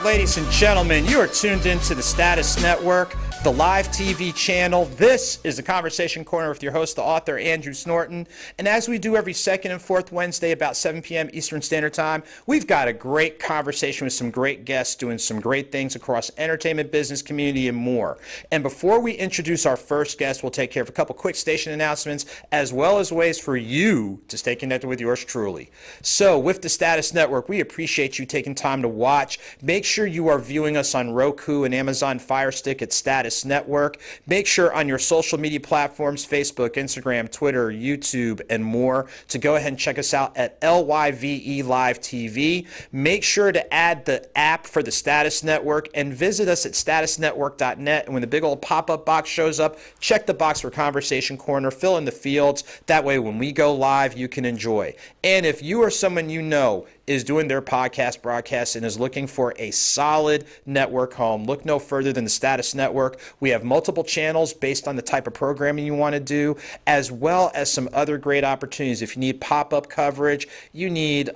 ladies and gentlemen. You are tuned into the Status Network, the live TV channel. This is the Conversation Corner with your host, the author Andrew Snorton. And as we do every second and fourth Wednesday about 7 p.m. Eastern Standard Time, we've got a great conversation with some great guests doing some great things across entertainment, business, community, and more. And before we introduce our first guest, we'll take care of a couple quick station announcements, as well as ways for you to stay connected with yours truly. So with the Status Network, we appreciate you taking time to watch. Make sure you are viewing us on Roku and Amazon Fire Stick at Status Network. Make sure on your social media platforms, Facebook, Instagram, Twitter, YouTube, and more, to go ahead and check us out at LYVE Live TV. Make sure to add the app for the Status Network and visit us at statusnetwork.net. And when the big old pop-up box shows up, check the box for Conversation Corner, fill in the fields. That way when we go live, you can enjoy. And if you or someone you know is doing their podcast broadcast and is looking for a solid network home, look no further than the Status Network. We have multiple channels based on the type of programming you want to do, as well as some other great opportunities. If you need pop-up coverage, you need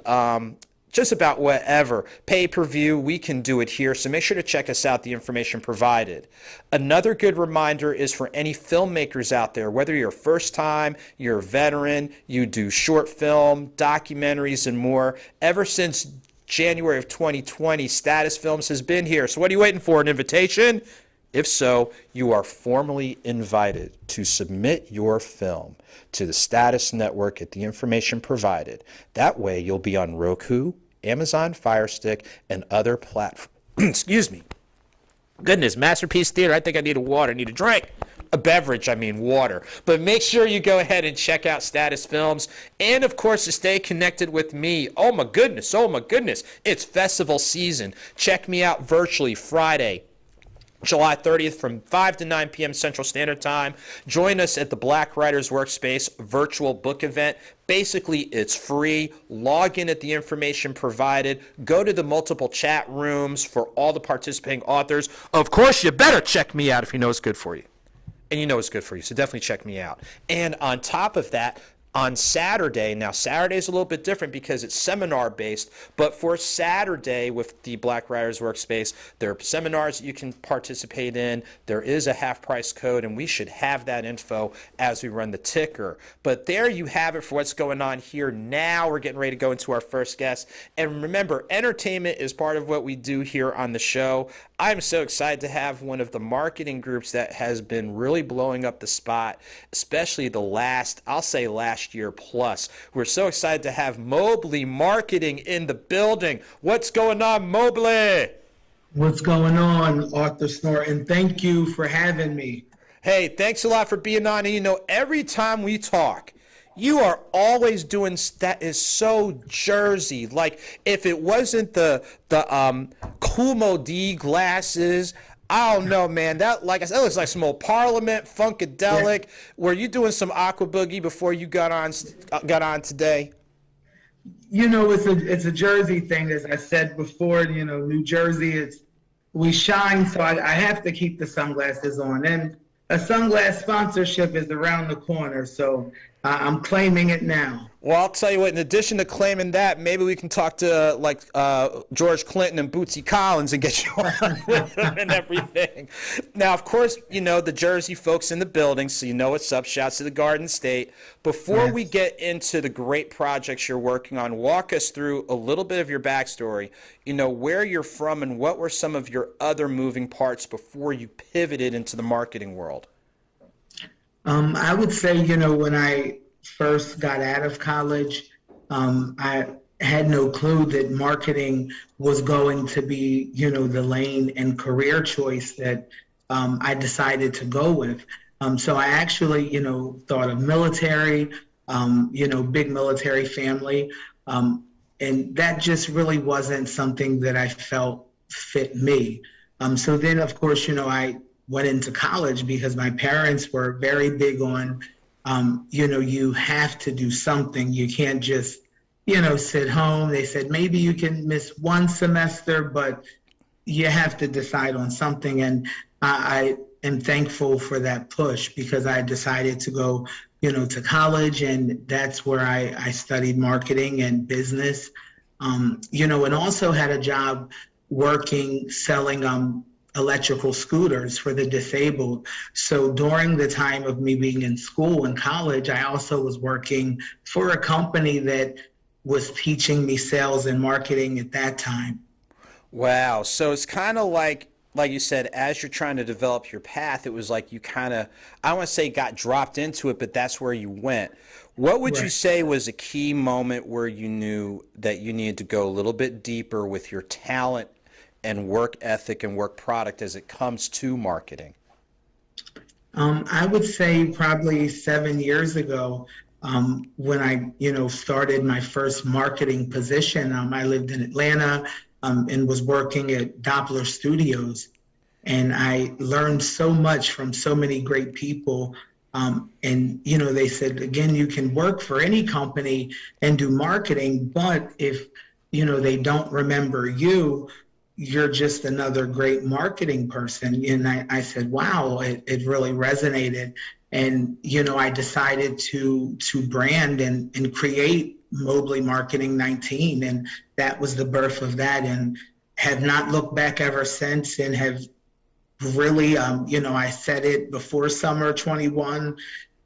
just about whatever, pay-per-view, we can do it here. So make sure to check us out, the information provided. Another good reminder is for any filmmakers out there, whether you're first time, you're a veteran, you do short film, documentaries, and more. Ever since January of 2020, Status Films has been here. So what are you waiting for, an invitation? If so, you are formally invited to submit your film to the Status Network at the information provided. That way you'll be on Roku, Amazon Fire Stick, and other platforms. Excuse me. Goodness, Masterpiece Theater, I think I need a water. I need a drink. A beverage, I mean water. But make sure you go ahead and check out Status Films. And, of course, to stay connected with me. Oh, my goodness. It's festival season. Check me out virtually Friday, July 30th from 5 to 9 p.m. Central Standard Time. Join us at the Black Writers Workspace virtual book event. Basically, it's free. Log in at the information provided. Go to the multiple chat rooms for all the participating authors. Of course, you better check me out if you know it's good for you. And you know it's good for you, so definitely check me out. And on top of that, on Saturday, now Saturday is a little bit different because it's seminar based, but for Saturday with the Black Writers Workspace, there are seminars that you can participate in. There is a half price code, and we should have that info as we run the ticker. But there you have it for what's going on here. Now we're getting ready to go into our first guest. And remember, entertainment is part of what we do here on the show. I'm so excited to have one of the marketing groups that has been really blowing up the spot, especially the last year plus. We're so excited to have Mobley Marketing in the building. What's going on, Mobley? What's going on, Author Snorton? Thank you for having me. Hey, thanks a lot for being on. And you know, every time we talk, you are always doing that is so Jersey. Like if it wasn't the Kumo D glasses, I don't know, man. That, like I said, that looks like some old Parliament Funkadelic. Yeah. Were you doing some Aqua Boogie before you got on today? You know, it's a Jersey thing, as I said before. You know, New Jersey, we shine, so I have to keep the sunglasses on. And a sunglass sponsorship is around the corner, so I'm claiming it now. Well, I'll tell you what, in addition to claiming that, maybe we can talk to George Clinton and Bootsy Collins and get you on with them and everything. Now, of course, you know, the Jersey folks in the building, so you know what's up. Shouts to the Garden State. Before we get into the great projects you're working on, walk us through a little bit of your backstory, you know, where you're from and what were some of your other moving parts before you pivoted into the marketing world. I would say, you know, when I first got out of college, I had no clue that marketing was going to be, you know, the lane and career choice that I decided to go with. So I actually, you know, thought of military, you know, big military family. And that just really wasn't something that I felt fit me. So then, of course, you know, I went into college because my parents were very big on, you know, you have to do something. You can't just, you know, sit home. They said, maybe you can miss one semester, but you have to decide on something. And I am thankful for that push because I decided to go, you know, to college, and that's where I studied marketing and business, you know, and also had a job working, selling electrical scooters for the disabled. So during the time of me being in school and college, I also was working for a company that was teaching me sales and marketing at that time. Wow. So it's kind of like you said, as you're trying to develop your path, it was like you kind of, I don't want to say got dropped into it, but that's where you went. What would you Right. say was a key moment where you knew that you needed to go a little bit deeper with your talent and work ethic and work product as it comes to marketing? I would say probably 7 years ago, when I, started my first marketing position. I lived in Atlanta, and was working at Doppler Studios, and I learned so much from so many great people. And they said, again, you can work for any company and do marketing, but if they don't remember you, you're just another great marketing person. And I said, wow, it really resonated. And, I decided to brand and create Mobley Marketing 19. And that was the birth of that. And have not looked back ever since, and have really, I said it before summer 21,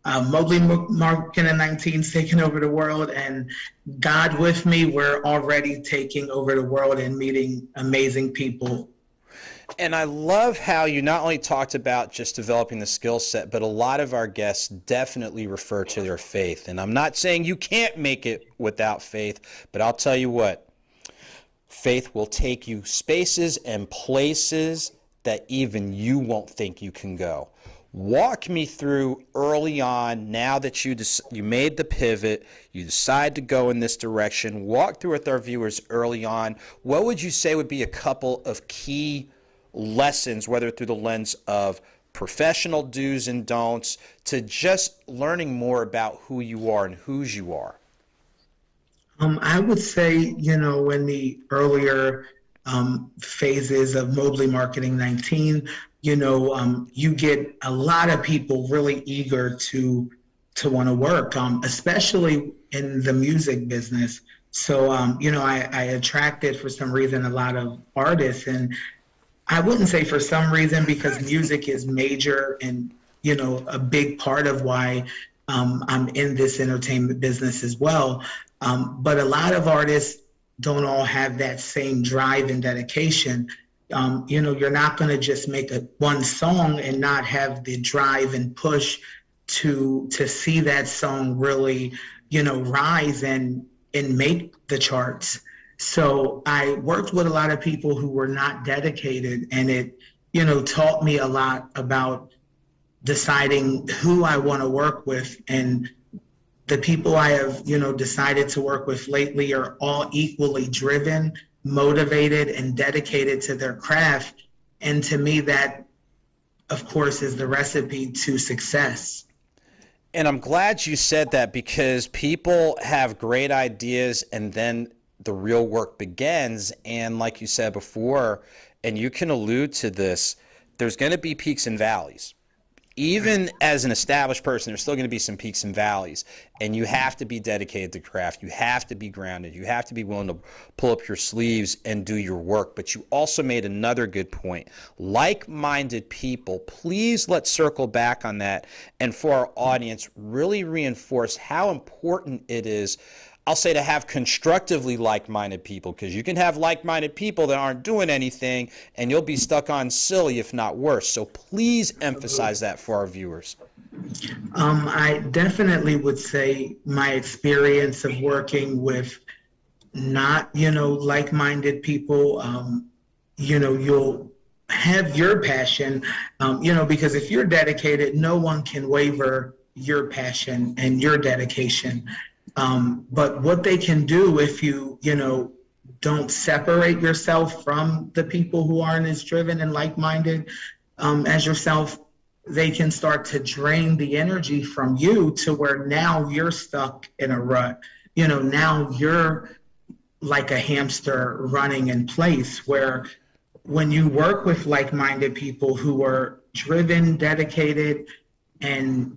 Mobley Marketing 19's taking over the world, and God with me, we're already taking over the world and meeting amazing people. And I love how you not only talked about just developing the skill set, but a lot of our guests definitely refer to their faith. And I'm not saying you can't make it without faith, but I'll tell you what, faith will take you spaces and places that even you won't think you can go. Walk me through early on, now that you made the pivot, you decide to go in this direction. Walk through with our viewers early on. What would you say would be a couple of key lessons, whether through the lens of professional do's and don'ts, to just learning more about who you are and whose you are? I would say, in the earlier phases of Mobley Marketing 19, you get a lot of people really eager to want to work, especially in the music business. So, I attracted, for some reason, a lot of artists. And I wouldn't say for some reason, because music is major and, a big part of why I'm in this entertainment business as well. But a lot of artists don't all have that same drive and dedication. You're not going to just make one song and not have the drive and push to see that song really, rise and make the charts. So I worked with a lot of people who were not dedicated, and it, taught me a lot about deciding who I want to work with. And the people I have, decided to work with lately are all equally driven, motivated, and dedicated to their craft. And to me, that, of course, is the recipe to success. And I'm glad you said that, because people have great ideas and then the real work begins. And like you said before, and you can allude to this, there's going to be peaks and valleys. Even as an established person, there's still going to be some peaks and valleys, and you have to be dedicated to craft. You have to be grounded. You have to be willing to pull up your sleeves and do your work. But you also made another good point. Like-minded people, please let's circle back on that, and for our audience, really reinforce how important it is, I'll say, to have constructively like-minded people, because you can have like-minded people that aren't doing anything, and you'll be stuck on silly, if not worse. So please emphasize that for our viewers. I definitely would say my experience of working with not, like-minded people, you'll have your passion, because if you're dedicated, no one can waver your passion and your dedication. But what they can do if you, don't separate yourself from the people who aren't as driven and like-minded as yourself, they can start to drain the energy from you to where now you're stuck in a rut. Now you're like a hamster running in place, where when you work with like-minded people who are driven, dedicated, and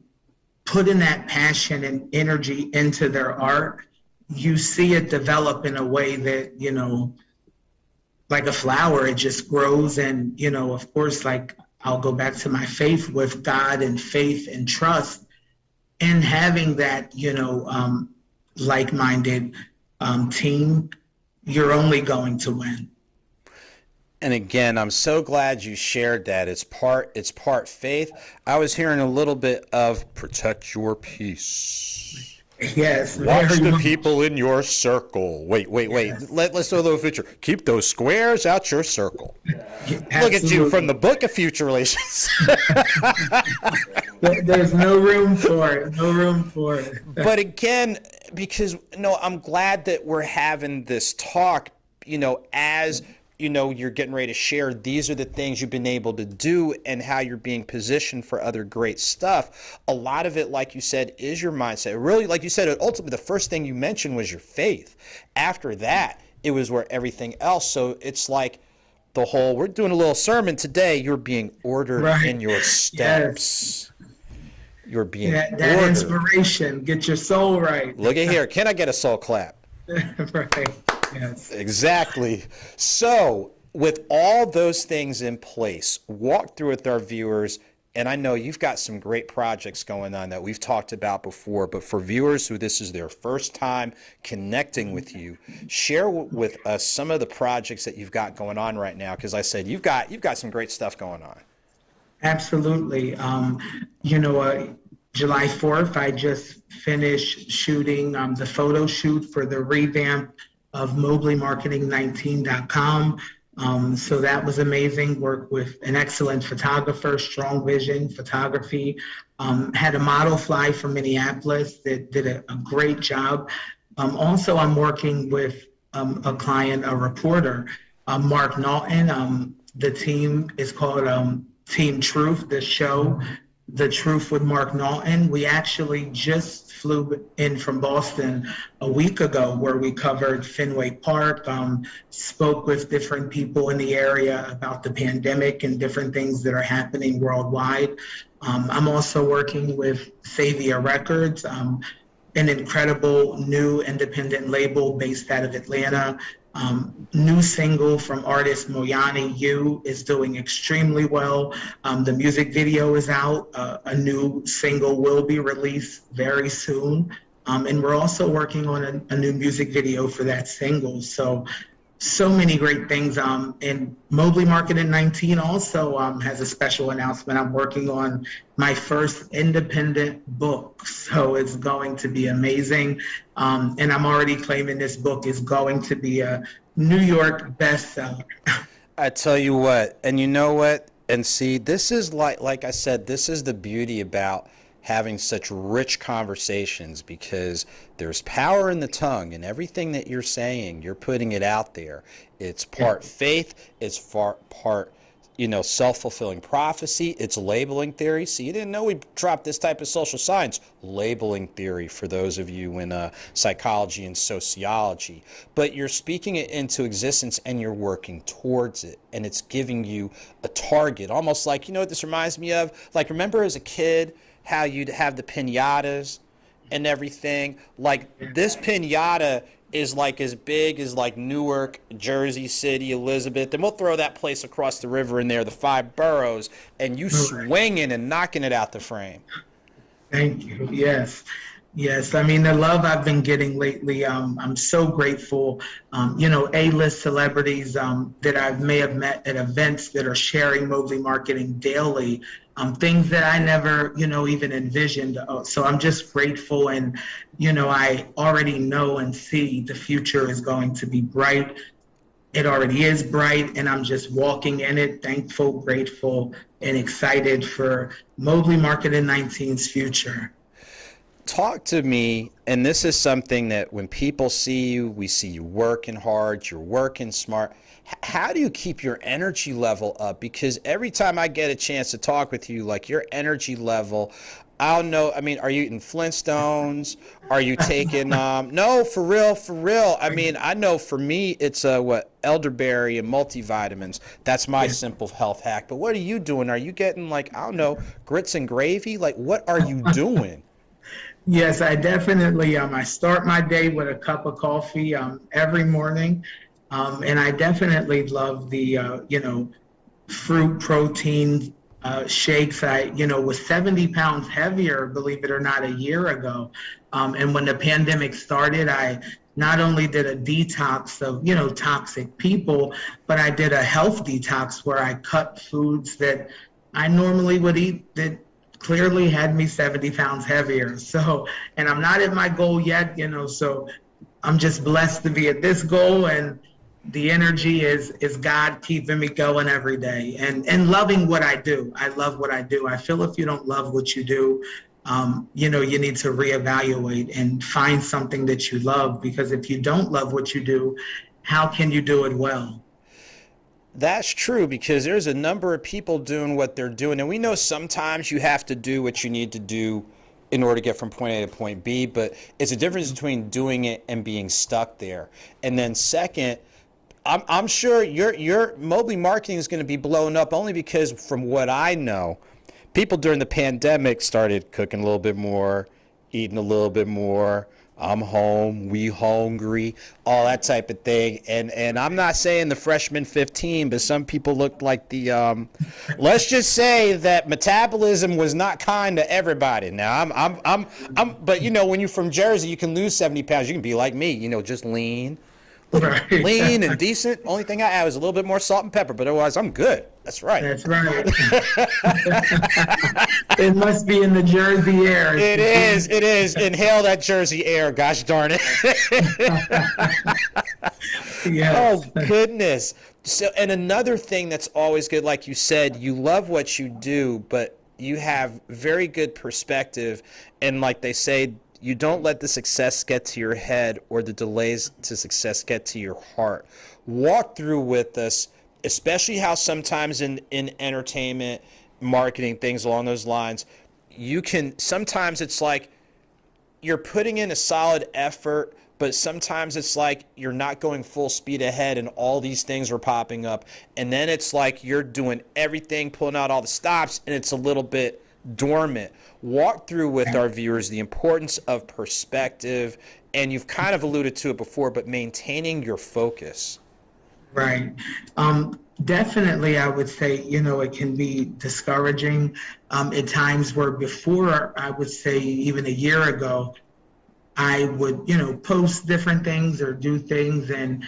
putting that passion and energy into their art, you see it develop in a way that, like a flower. It just grows. And, of course, like I'll go back to my faith with God and faith and trust, and having that, like-minded team, you're only going to win. And again, I'm so glad you shared that. It's part faith. I was hearing a little bit of protect your peace. Yes. Watch the people in your circle. Wait. Yes. Let's do a little feature. Keep those squares out your circle. Absolutely. Look at you from the book of future relations. There's no room for it. No room for it. But again, because I'm glad that we're having this talk, as you're getting ready to share, these are the things you've been able to do and how you're being positioned for other great stuff. A lot of it, like you said, is your mindset. Really, like you said, ultimately, the first thing you mentioned was your faith. After that, it was where everything else. So it's like we're doing a little sermon today. You're being ordered in your steps. Yes. You're being that ordered. Inspiration. Get your soul right. Look at here. Can I get a soul clap? Right. Yes. Exactly. So with all those things in place, walk through with our viewers. And I know you've got some great projects going on that we've talked about before, but for viewers who this is their first time connecting with you, share with us some of the projects that you've got going on right now. Because I said you've got some great stuff going on. Absolutely. July 4th, I just finished shooting the photo shoot for the revamp of mobleymarketing19.com. So that was amazing. Worked with an excellent photographer, Strong Vision Photography. Had a model fly from Minneapolis that did a great job. Also, I'm working with a client, a reporter, Mark Naughton. The team is called Team Truth, the show, The Truth with Mark Naughton. We actually just flew in from Boston a week ago where we covered Fenway Park, spoke with different people in the area about the pandemic and different things that are happening worldwide. I'm also working with Savia Records, an incredible new independent label based out of Atlanta. New single from artist Moyani You is doing extremely well. The music video is out. A new single will be released very soon. And we're also working on a new music video for that single. So many great things. And Mobley Marketing 19 also has a special announcement. I'm working on my first independent book. So it's going to be amazing. And I'm already claiming this book is going to be a New York bestseller. I tell you what, and you know what? And see, this is like I said, this is the beauty about having such rich conversations, because there's power in the tongue, and everything that you're saying, you're putting it out there. It's part faith, it's part self-fulfilling prophecy, it's labeling theory. So you didn't know we dropped this type of social science, labeling theory, for those of you in psychology and sociology. But you're speaking it into existence and you're working towards it, and it's giving you a target, almost like, what this reminds me of? Like, remember as a kid how you'd have the piñatas and everything? Like, this piñata is like as big as like Newark, Jersey City, Elizabeth, and we'll throw that place across the river in there, the 5 boroughs, and you swinging and knocking it out the frame. Thank you. Yes. I mean, the love I've been getting lately, I'm so grateful. A-list celebrities that I may have met at events that are sharing Mobley Marketing daily, things that I never, even envisioned. So I'm just grateful. And, I already know and see the future is going to be bright. It already is bright, and I'm just walking in it, thankful, grateful, and excited for Mobley Marketing 19's future. Talk to me, and this is something that when people see you, we see you working hard, you're working smart. How do you keep your energy level up? Because every time I get a chance to talk with you, like, your energy level, I don't know. I mean, are you eating Flintstones? Are you taking, no, for real. I mean, I know for me, it's elderberry and multivitamins. That's my simple health hack. But what are you doing? Are you getting, like, I don't know, grits and gravy? Like, what are you doing? Yes, I definitely, I start my day with a cup of coffee every morning. And I definitely love the, fruit protein shakes. I, was 70 pounds heavier, believe it or not, a year ago. And when the pandemic started, I not only did a detox of, toxic people, but I did a health detox where I cut foods that I normally would eat that clearly had me 70 pounds heavier. So, and I'm not at my goal yet, so I'm just blessed to be at this goal, and the energy is God keeping me going every day and loving what I do. I love what I do. I feel if you don't love what you do, you need to reevaluate and find something that you love, because if you don't love what you do, how can you do it well? That's true, because there's a number of people doing what they're doing. And we know sometimes you have to do what you need to do in order to get from point A to point B, but it's a difference between doing it and being stuck there. And then second, I'm sure your Mobley Marketing is going to be blown up, only because from what I know, people during the pandemic started cooking a little bit more, eating a little bit more. I'm home, we hungry, all that type of thing. And I'm not saying the freshman 15, but some people looked like the let's just say that metabolism was not kind to everybody. Now but when you're from Jersey, you can lose 70 pounds. You can be like me, just lean. Right. Lean and decent. Only thing I add is a little bit more salt and pepper, but otherwise I'm good. That's right. That's right. It must be in the Jersey air. It is. It is. Inhale that Jersey air. Gosh darn it. Yes. Oh, goodness. So, and another thing that's always good, like you said, you love what you do, but you have very good perspective. And like they say, you don't let the success get to your head or the delays to success get to your heart. Walk through with us, especially how sometimes in entertainment, marketing, things along those lines, sometimes it's like you're putting in a solid effort, but sometimes it's like you're not going full speed ahead and all these things are popping up. And then it's like you're doing everything, pulling out all the stops, and it's a little bit dormant. Walk through with our viewers the importance of perspective, and you've kind of alluded to it before, but maintaining your focus. Right. Definitely, I would say, it can be discouraging at times where before, I would say even a year ago, I would, post different things or do things and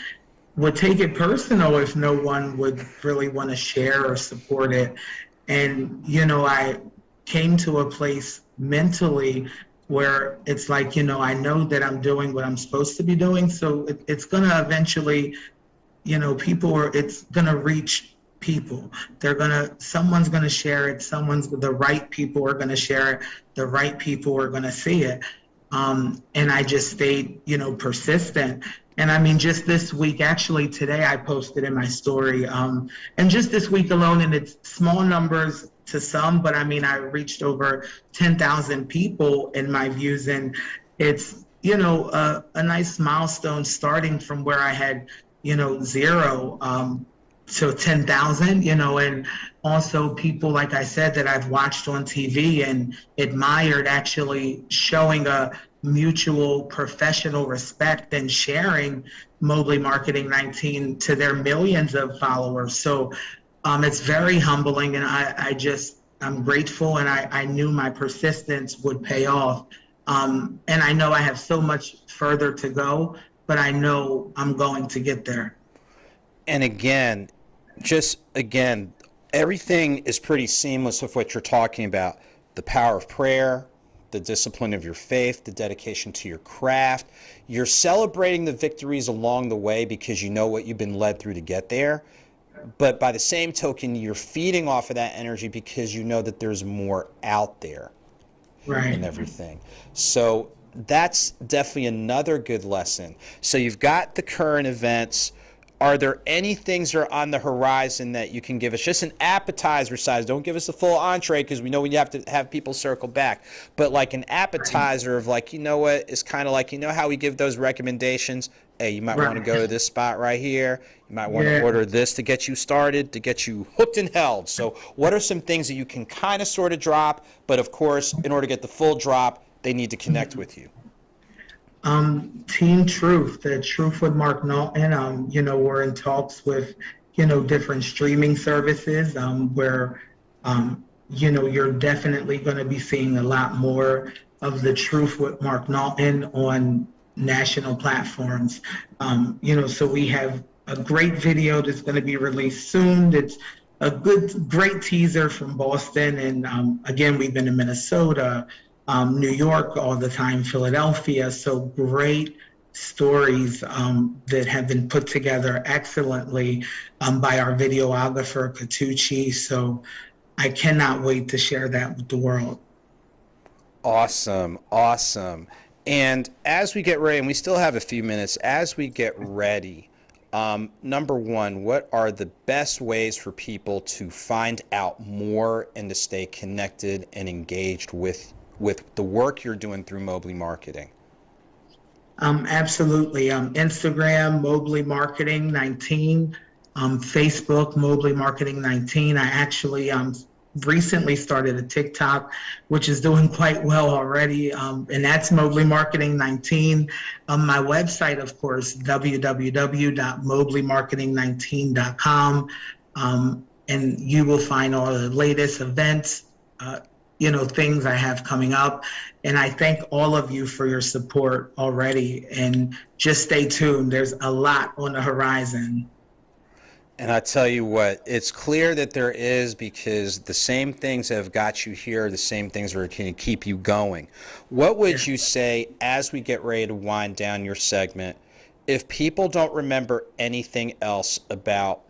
would take it personal if no one would really want to share or support it. And, I came to a place mentally where it's like, I know that I'm doing what I'm supposed to be doing. So it's going to eventually, it's going to reach people. Someone's going to share it. The right people are going to share it. The right people are going to see it. And I just stayed, persistent. And I mean, just this week, actually today I posted in my story, and just this week alone, and it's small numbers to some, but I mean, I reached over 10,000 people in my views, and it's, a nice milestone starting from where I had, 0 to 10,000, and also people, like I said, that I've watched on TV and admired actually showing a mutual professional respect and sharing Mobley Marketing 19 to their millions of followers. So it's very humbling, and I'm grateful, and I knew my persistence would pay off. And I know I have so much further to go, but I know I'm going to get there. And again, everything is pretty seamless with what you're talking about. The power of prayer, the discipline of your faith, the dedication to your craft. You're celebrating the victories along the way because you know what you've been led through to get there. But by the same token, you're feeding off of that energy because you know that there's more out there. Right. And everything. So that's definitely another good lesson. So you've got the current events. Are there any things that are on the horizon that you can give us? Just an appetizer size. Don't give us a full entree because we know we have to have people circle back. But like an appetizer of like, it's kind of like, how we give those recommendations. Hey, you might want to go to this spot right here. You might want to order this to get you started, to get you hooked and held. So what are some things that you can kind of sort of drop? But of course, in order to get the full drop, they need to connect with you. Team Truth, the Truth with Mark Knowlton. We're in talks with, different streaming services, where, you're definitely going to be seeing a lot more of the Truth with Mark Knowlton on national platforms. So we have a great video that's going to be released soon. It's a great teaser from Boston. And again, we've been to Minnesota, New York all the time, Philadelphia. So great stories that have been put together excellently by our videographer, Katucci. So I cannot wait to share that with the world. Awesome, awesome. And as we get ready, and we still have a few minutes, as we get ready, number one, what are the best ways for people to find out more and to stay connected and engaged with the work you're doing through Mobley Marketing? Absolutely. Instagram, Mobley Marketing 19, Facebook, Mobley Marketing 19. I actually recently started a TikTok, which is doing quite well already, and that's Mobley Marketing 19. My website, of course, www.mobleymarketing19.com, and you will find all the latest events, things I have coming up. And I thank all of you for your support already, and just stay tuned. There's a lot on the horizon. And I tell you what, it's clear that there is, because the same things that have got you here, the same things are going to keep you going. What would you say, as we get ready to wind down your segment, if people don't remember anything else about,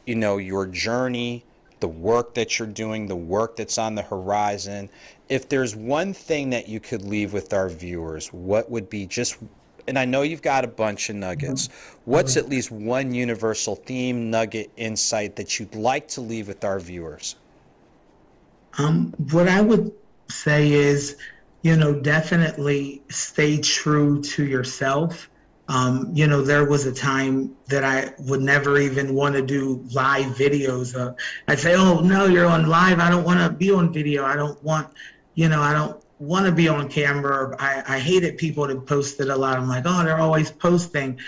your journey, the work that you're doing, the work that's on the horizon, if there's one thing that you could leave with our viewers, what would be just, and I know you've got a bunch of nuggets, what's at least one universal theme, nugget, insight that you'd like to leave with our viewers? What I would say is, definitely stay true to yourself. There was a time that I would never even want to do live videos. I'd say, oh, no, you're on live. I don't want to be on video. I don't want to be on camera. I hated people that posted a lot. I'm like, oh, they're always posting.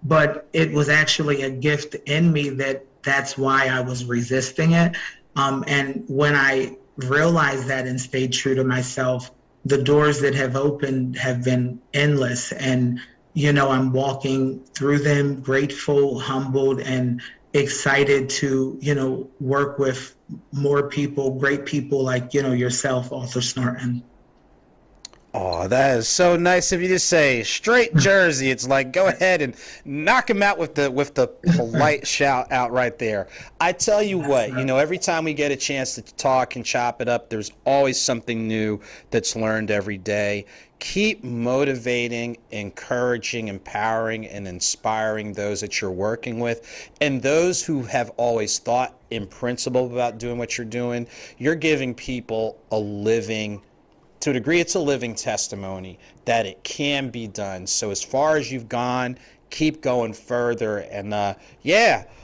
But it was actually a gift in me that's why I was resisting it. And when I realized that and stayed true to myself, the doors that have opened have been endless. And I'm walking through them, grateful, humbled, and excited to, work with more people, great people like, yourself, Author Snorton. Oh, that is so nice of you to say. Straight Jersey. It's like, go ahead and knock him out with the polite shout out right there. I tell you what, every time we get a chance to talk and chop it up, there's always something new that's learned every day. Keep motivating, encouraging, empowering, and inspiring those that you're working with. And those who have always thought in principle about doing what you're doing, you're giving people a living, to a degree, it's a living testimony that it can be done. So as far as you've gone, keep going further. And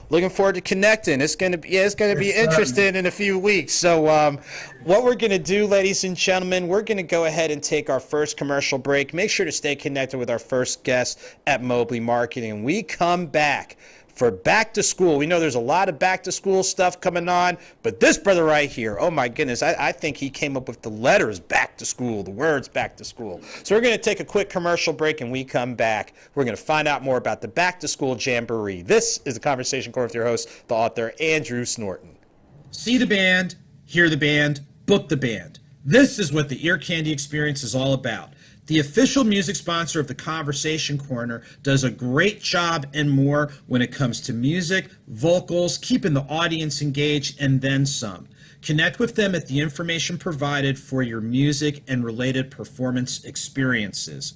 looking forward to connecting. It's going to be interesting in a few weeks. So what we're going to do, ladies and gentlemen, we're going to go ahead and take our first commercial break. Make sure to stay connected with our first guest at Mobley Marketing. And we come back for back to school. We know there's a lot of back to school stuff coming on, but this brother right here, oh my goodness, I think he came up with the letters back to school, the words back to school. So we're going to take a quick commercial break, and we come back. We're going to find out more about the Back to School Jamboree. This is the Conversation Corner with your host, the author Andrew Snorton. See the band, hear the band, book the band. This is what the Ear Candy Experience is all about. The official music sponsor of the Conversation Corner does a great job and more when it comes to music, vocals, keeping the audience engaged, and then some. Connect with them at the information provided for your music and related performance experiences.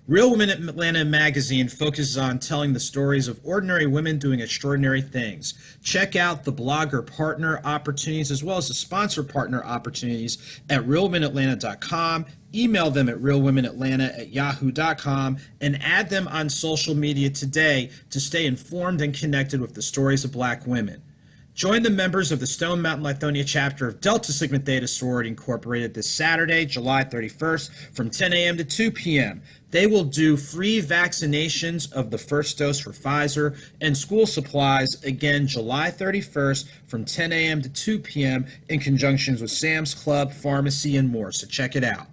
Real Women Atlanta magazine focuses on telling the stories of ordinary women doing extraordinary things. Check out the blogger partner opportunities as well as the sponsor partner opportunities at realwomenatlanta.com. Email them at realwomenatlanta@yahoo.com and add them on social media today to stay informed and connected with the stories of Black women. Join the members of the Stone Mountain Lithonia chapter of Delta Sigma Theta Sorority Incorporated this Saturday, July 31st from 10 a.m. to 2 p.m. They will do free vaccinations of the first dose for Pfizer and school supplies again July 31st from 10 a.m. to 2 p.m. in conjunction with Sam's Club, Pharmacy, and more. So check it out.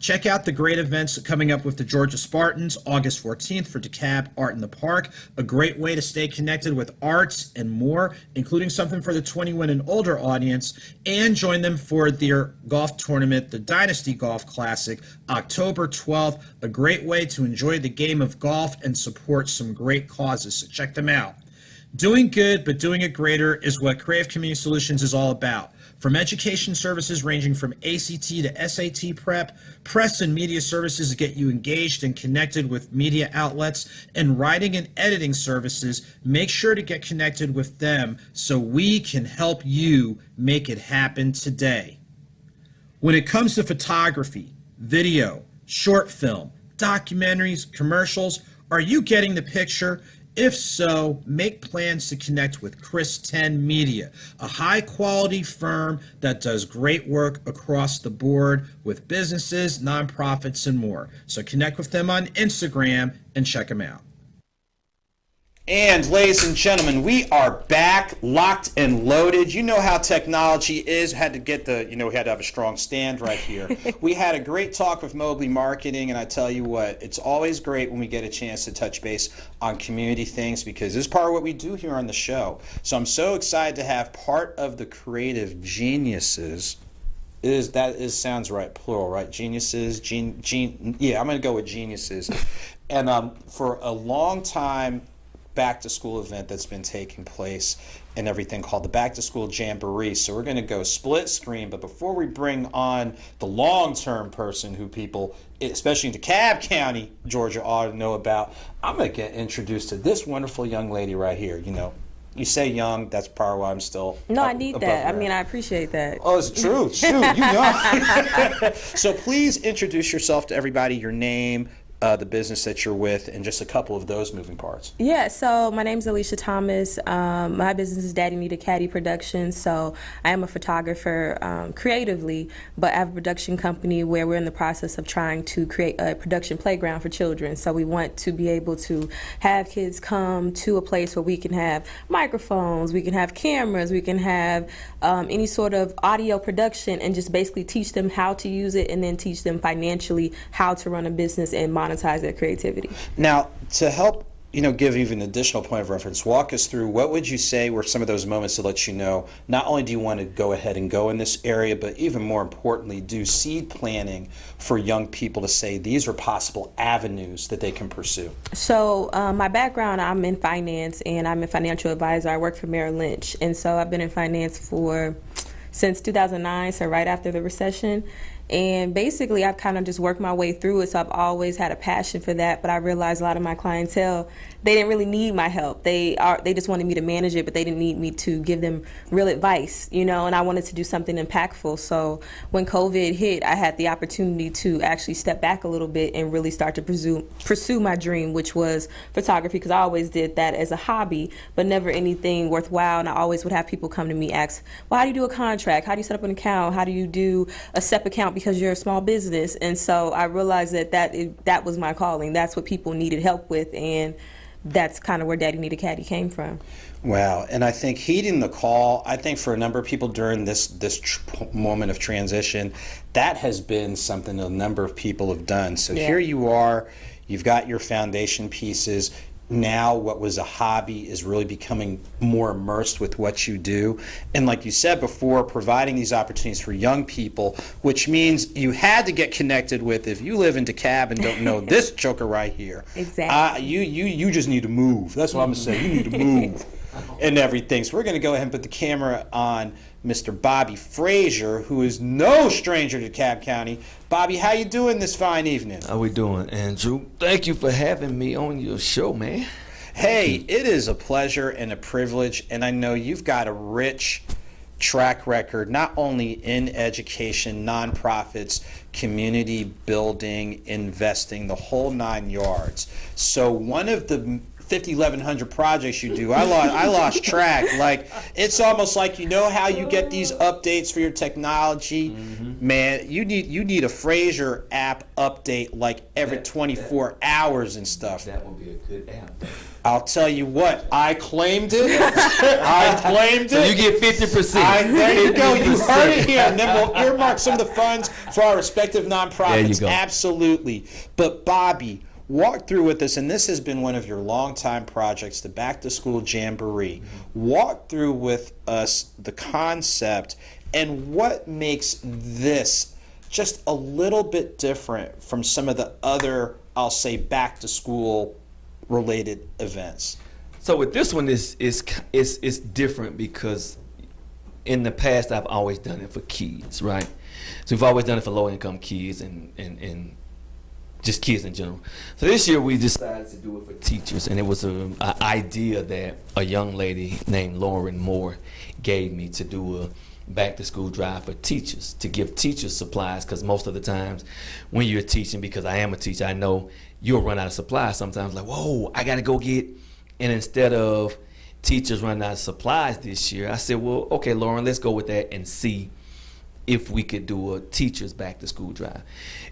Check out the great events coming up with the Georgia Spartans, August 14th for DeKalb Art in the Park, a great way to stay connected with arts and more, including something for the 21 and older audience, and join them for their golf tournament, the Dynasty Golf Classic, October 12th, a great way to enjoy the game of golf and support some great causes, so check them out. Doing good, but doing it greater is what Creative Community Solutions is all about. From education services ranging from ACT to SAT prep, press and media services to get you engaged and connected with media outlets, and writing and editing services, make sure to get connected with them so we can help you make it happen today. When it comes to photography, video, short film, documentaries, commercials, are you getting the picture? If so, make plans to connect with Chris 10 Media, a high-quality firm that does great work across the board with businesses, nonprofits, and more. So connect with them on Instagram and check them out. And ladies and gentlemen, we are back, locked and loaded. You know how technology is. We had to have a strong stand right here. We had a great talk with Mobley Marketing, and I tell you what, it's always great when we get a chance to touch base on community things because this is part of what we do here on the show. So I'm so excited to have part of the creative geniuses. Sounds right, plural, right? Geniuses, yeah, I'm going to go with geniuses. And for a long time, back to school event that's been taking place and everything called the Back to School Jamboree. So we're going to go split screen, but before we bring on the long-term person who people, especially in DeKalb County, Georgia, ought to know about, I'm going to get introduced to this wonderful young lady right here. You know, you say young, that's probably why I'm still I need that. I mean, I appreciate that. Oh, it's true. Shoot, you young. So please introduce yourself to everybody, your name, the business that you're with, and just a couple of those moving parts. Yeah, so my name's Alicia Thomas. My business is Daddy Need a Caddy Productions. So I am a photographer creatively, but I have a production company where we're in the process of trying to create a production playground for children. So we want to be able to have kids come to a place where we can have microphones, we can have cameras, we can have any sort of audio production, and just basically teach them how to use it, and then teach them financially how to run a business and monetize their creativity. Now, to help give even an additional point of reference, walk us through what would you say were some of those moments to let you know not only do you want to go ahead and go in this area, but even more importantly, do seed planning for young people to say these are possible avenues that they can pursue? So my background, I'm in finance and I'm a financial advisor. I work for Merrill Lynch, and so I've been in finance since 2009, so right after the recession. And basically, I've kind of just worked my way through it, so I've always had a passion for that. But I realized a lot of my clientele, they didn't really need my help. They just wanted me to manage it, but they didn't need me to give them real advice, and I wanted to do something impactful. So when COVID hit, I had the opportunity to actually step back a little bit and really start to pursue my dream, which was photography, because I always did that as a hobby, but never anything worthwhile. And I always would have people come to me, ask, well, how do you do a contract? How do you set up an account? How do you do a SEP account? Because you're a small business. And so I realized that was my calling. That's what people needed help with, and that's kind of where Daddy Need a Caddy came from. Wow. And I think heeding the call, I think for a number of people during this moment of transition, that has been something a number of people have done. So Here you are, you've got your foundation pieces. Now what was a hobby is really becoming more immersed with what you do. And like you said before, providing these opportunities for young people, which means you had to get connected with, if you live in DeKalb and don't know this joker right here. Exactly. You just need to move. That's what I'm going to say. You need to move and everything. So we're going to go ahead and put the camera on Mr. Bobby Frazier, who is no stranger to DeKalb County. Bobby, how you doing this fine evening? How we doing, Andrew? Thank you for having me on your show, man. Hey, it is a pleasure and a privilege, and I know you've got a rich track record, not only in education, nonprofits, community building, investing, the whole 9 yards. So one of the 1,100 projects you do. I lost track. Like, it's almost like, you know how you get these updates for your technology? Man, you need a Fraser app update like every 24 hours and stuff. That would be a good app. I'll tell you what, I claimed it. I claimed it. So you get 50%. There you go. You heard it here. And then we'll earmark some of the funds for our respective nonprofits. There you go. Absolutely. But Bobby, walk through with us, and this has been one of your longtime projects, the Back to School Jamboree. Walk through with us the concept and what makes this just a little bit different from some of the other, I'll say, back to school related events. So with this one, is different because in the past I've always done it for kids, right? So we've always done it for low income kids and just kids in general. So this year we decided to do it for teachers, and it was an idea that a young lady named Lauren Moore gave me to do a back to school drive for teachers, to give teachers supplies, because most of the times when you're teaching, because I am a teacher, I know you'll run out of supplies sometimes, like, whoa, I gotta go get, and instead of teachers running out of supplies this year, I said, well, okay, Lauren, let's go with that and see if we could do a teachers back to school drive.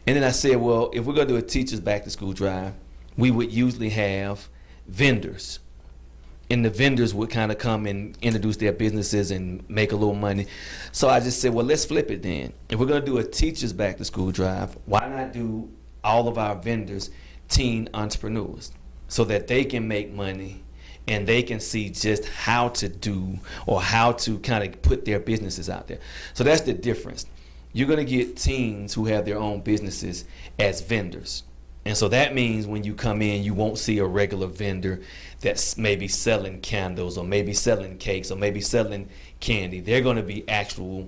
And then I said, well, if we're gonna do a teachers back to school drive, we would usually have vendors, and the vendors would kind of come and introduce their businesses and make a little money. So I just said, well, let's flip it then. If we're gonna do a teachers back to school drive, why not do all of our vendors teen entrepreneurs, so that they can make money and they can see just how to do or how to kind of put their businesses out there. So that's the difference. You're going to get teens who have their own businesses as vendors. And so that means when you come in, you won't see a regular vendor that's maybe selling candles or maybe selling cakes or maybe selling candy. They're going to be actual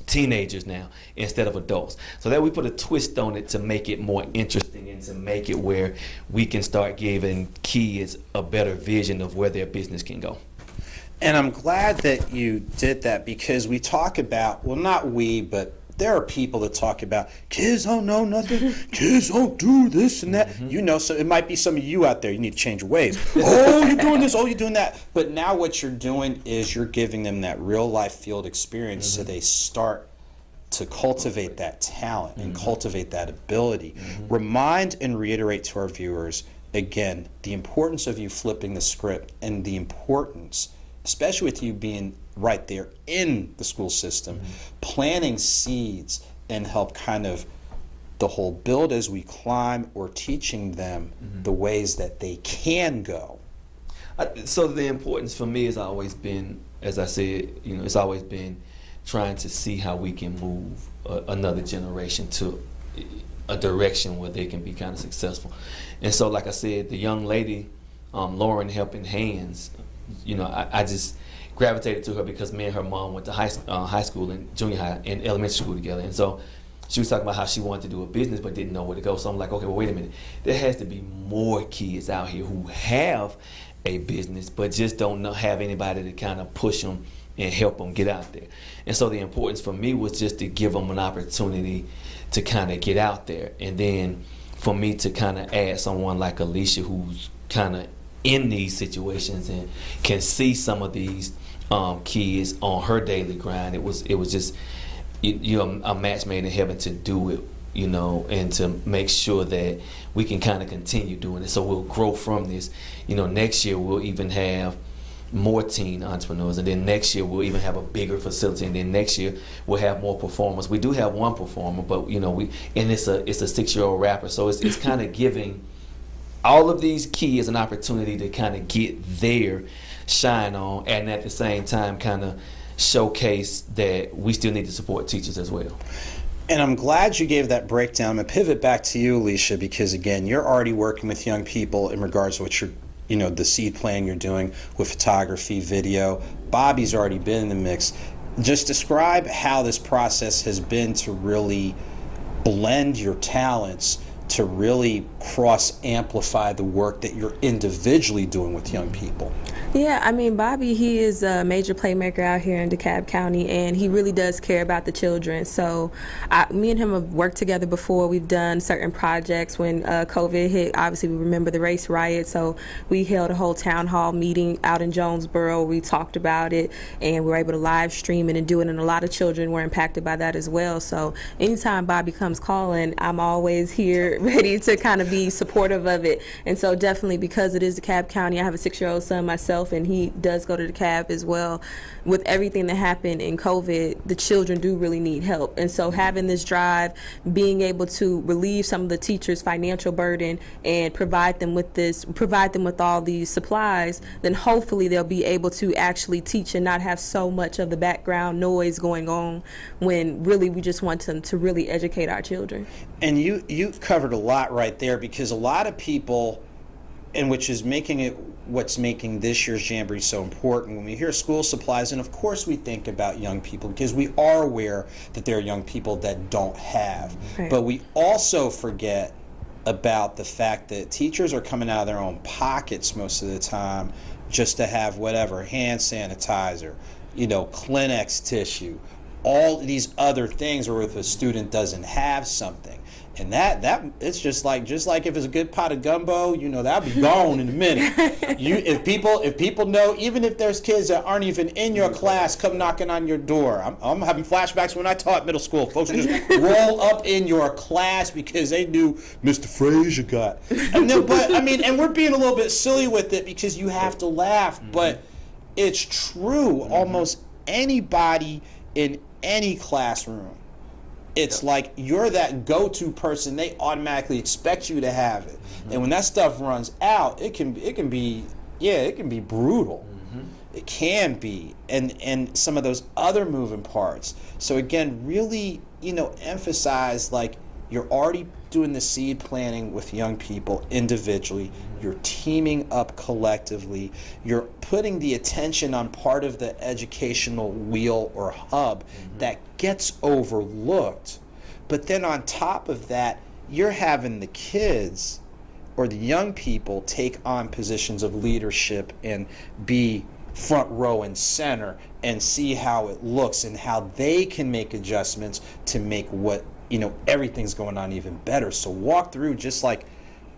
teenagers now instead of adults. So that we put a twist on it to make it more interesting and to make it where we can start giving kids a better vision of where their business can go. And I'm glad that you did that, because we talk about, well, not we, but there are people that talk about kids don't know nothing, kids don't do this and that. You know, so it might be some of you out there, you need to change your ways. Oh, you're doing this, oh, you're doing that. But now what you're doing is you're giving them that real life field experience, so they start to cultivate that talent and cultivate that ability. Remind and reiterate to our viewers, again, the importance of you flipping the script, and the importance, especially with you being right there in the school system, planting seeds and help kind of the whole build as we climb, or teaching them the ways that they can go. So the importance for me has always been, as I said, you know, it's always been trying to see how we can move another generation to a direction where they can be kind of successful. And so, like I said, the young lady, Lauren Helping Hands, you know, I just gravitated to her because me and her mom went to high school and junior high and elementary school together. And so she was talking about how she wanted to do a business but didn't know where to go. So I'm like, okay, well, wait a minute. There has to be more kids out here who have a business but just don't have anybody to kind of push them and help them get out there. And so the importance for me was just to give them an opportunity to kind of get out there. And then for me to kind of add someone like Alicia, who's kind of in these situations and can see some of these kids on her daily grind. It was just, you know, a match made in heaven to do it, you know, and to make sure that we can kind of continue doing it. So we'll grow from this. You know, next year we'll even have more teen entrepreneurs, and then next year we'll even have a bigger facility, and then next year we'll have more performers. We do have one performer, but you know, it's a 6-year-old rapper, so it's kind of giving all of these kids an opportunity to kind of get their shine on, and at the same time kind of showcase that we still need to support teachers as well. And I'm glad you gave that breakdown. I'm going to pivot back to you, Alicia, because again, you're already working with young people in regards to what you're, you know, the seed planning you're doing with photography, video. Bobby's already been in the mix. Just describe how this process has been to really blend your talents to really cross amplify the work that you're individually doing with young people? Yeah, I mean, Bobby, he is a major playmaker out here in DeKalb County, and he really does care about the children. So me and him have worked together before. We've done certain projects. When COVID hit, obviously we remember the race riot, so we held a whole town hall meeting out in Jonesboro. We talked about it, and we were able to live stream it and do it, and a lot of children were impacted by that as well. So anytime Bobby comes calling, I'm always here ready to kind of be supportive of it. And so definitely, because it is DeKalb County, I have a 6-year-old son myself, and he does go to DeKalb as well. With everything that happened in COVID, the children do really need help. And so having this drive, being able to relieve some of the teachers' financial burden and provide them with all these supplies, then hopefully they'll be able to actually teach and not have so much of the background noise going on, when really we just want them to really educate our children. And you covered a lot right there, because a lot of people, and which is making it what's making this year's Jamboree so important. When we hear school supplies, and of course we think about young people, because we are aware that there are young people that don't have. Right. But we also forget about the fact that teachers are coming out of their own pockets most of the time just to have whatever, hand sanitizer, Kleenex tissue, all these other things, or if a student doesn't have something. And that it's just like if it's a good pot of gumbo, that'll be gone in a minute. If people know, even if there's kids that aren't even in your class come knocking on your door. I'm having flashbacks when I taught middle school. Folks would just roll up in your class because they knew Mr. Frazier got. And we're being a little bit silly with it because you have to laugh, but it's true. Almost anybody in any classroom, it's like you're that go-to person. They automatically expect you to have it, and when that stuff runs out, it can be brutal. It can be, and some of those other moving parts. So again, really, emphasize, like, you're already doing the seed planting with young people individually. You're teaming up collectively. You're putting the attention on part of the educational wheel or hub that gets overlooked. But then on top of that, you're having the kids or the young people take on positions of leadership and be front row and center and see how it looks and how they can make adjustments to make what everything's going on even better. So walk through just like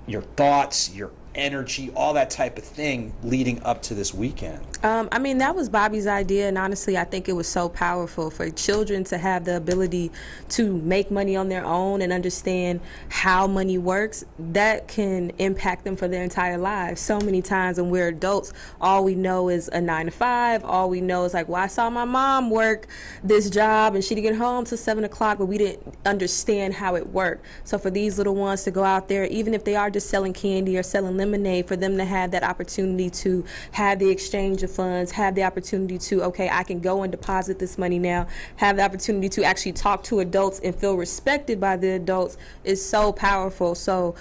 your thoughts, your energy, all that type of thing leading up to this weekend. That was Bobby's idea, and honestly, I think it was so powerful for children to have the ability to make money on their own and understand how money works. That can impact them for their entire lives. So many times when we're adults, all we know is a 9 to 5. All we know is like, well, I saw my mom work this job and she didn't get home till 7 o'clock, but we didn't understand how it worked. So for these little ones to go out there, even if they are just selling candy or selling lemonade, for them to have that opportunity to have the exchange of funds, have the opportunity to, okay, I can go and deposit this money now, have the opportunity to actually talk to adults and feel respected by the adults is so powerful. So